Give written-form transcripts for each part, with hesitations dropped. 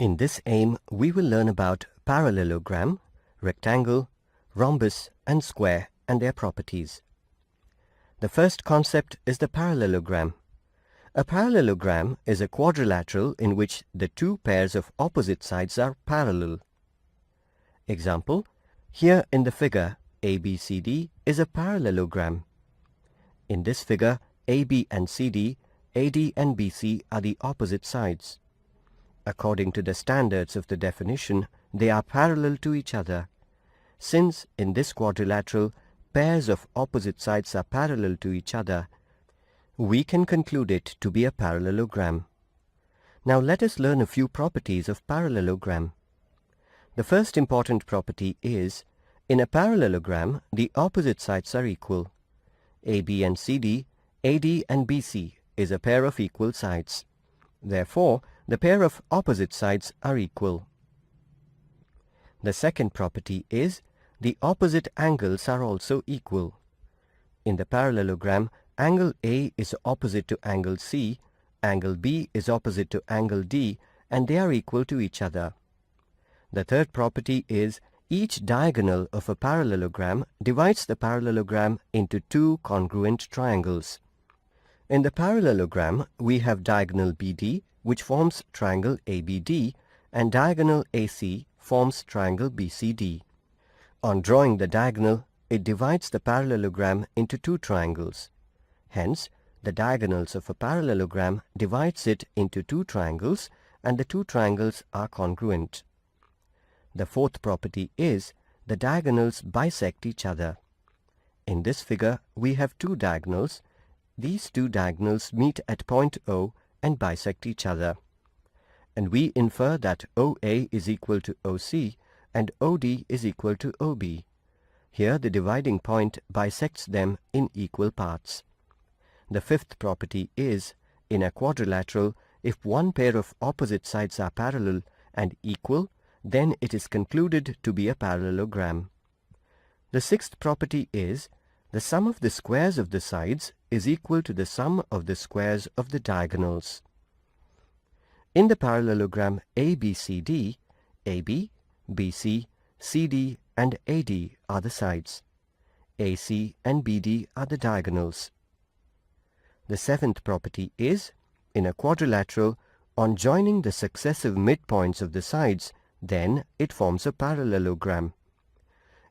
In this aim, we will learn about parallelogram, rectangle, rhombus and square and their properties. The first concept is the parallelogram. A parallelogram is a quadrilateral in which the two pairs of opposite sides are parallel. Example, here in the figure ABCD is a parallelogram. In this figure, AB and CD, AD and BC are the opposite sides. According to the standards of the definition, they are parallel to each other. Since in this quadrilateral, pairs of opposite sides are parallel to each other, we can conclude it to be a parallelogram. Now let us learn a few properties of parallelogram. The first important property is, in a parallelogram, the opposite sides are equal. AB and CD, AD and BC is a pair of equal sides. Therefore, the pair of opposite sides are equal. The second property is, the opposite angles are also equal. In the parallelogram, angle A is opposite to angle C, angle B is opposite to angle D, and they are equal to each other. The third property is, each diagonal of a parallelogram divides the parallelogram into two congruent triangles. In the parallelogram, we have diagonal BD, which forms triangle ABD, and diagonal AC forms triangle BCD. On drawing the diagonal, it divides the parallelogram into two triangles. Hence, the diagonals of a parallelogram divides it into two triangles, and the two triangles are congruent. The fourth property is, the diagonals bisect each other. In this figure, we have two diagonals. These two diagonals meet at point O and bisect each other. And we infer that OA is equal to OC and OD is equal to OB. Here the dividing point bisects them in equal parts. The fifth property is, in a quadrilateral, if one pair of opposite sides are parallel and equal, then it is concluded to be a parallelogram. The sixth property is, the sum of the squares of the sides is equal to the sum of the squares of the diagonals. In the parallelogram ABCD, AB, BC, CD and AD are the sides. AC and BD are the diagonals. The seventh property is, in a quadrilateral, on joining the successive midpoints of the sides, then it forms a parallelogram.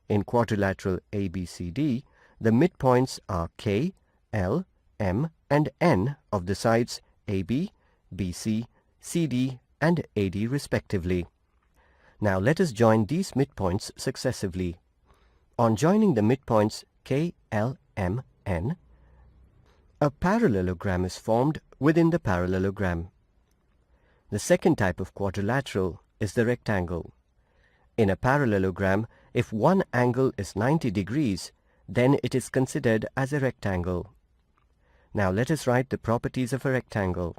In quadrilateral ABCD, the midpoints are K, L, M and N of the sides AB, BC, CD and AD respectively. Now let us join these midpoints successively. On joining the midpoints K, L, M, N, a parallelogram is formed within the parallelogram. The second type of quadrilateral is the rectangle. In a parallelogram, if one angle is 90 degrees, then it is considered as a rectangle. Now let us write the properties of a rectangle.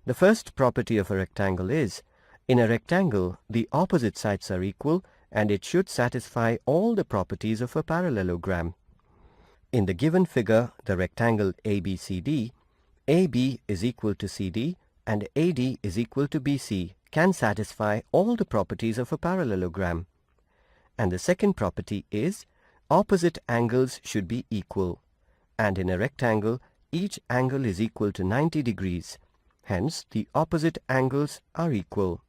The first property of a rectangle is, in a rectangle, the opposite sides are equal and it should satisfy all the properties of a parallelogram. In the given figure, the rectangle ABCD, AB is equal to CD and AD is equal to BC can satisfy all the properties of a parallelogram. And the second property is, opposite angles should be equal, and in a rectangle, each angle is equal to 90 degrees. Hence, the opposite angles are equal.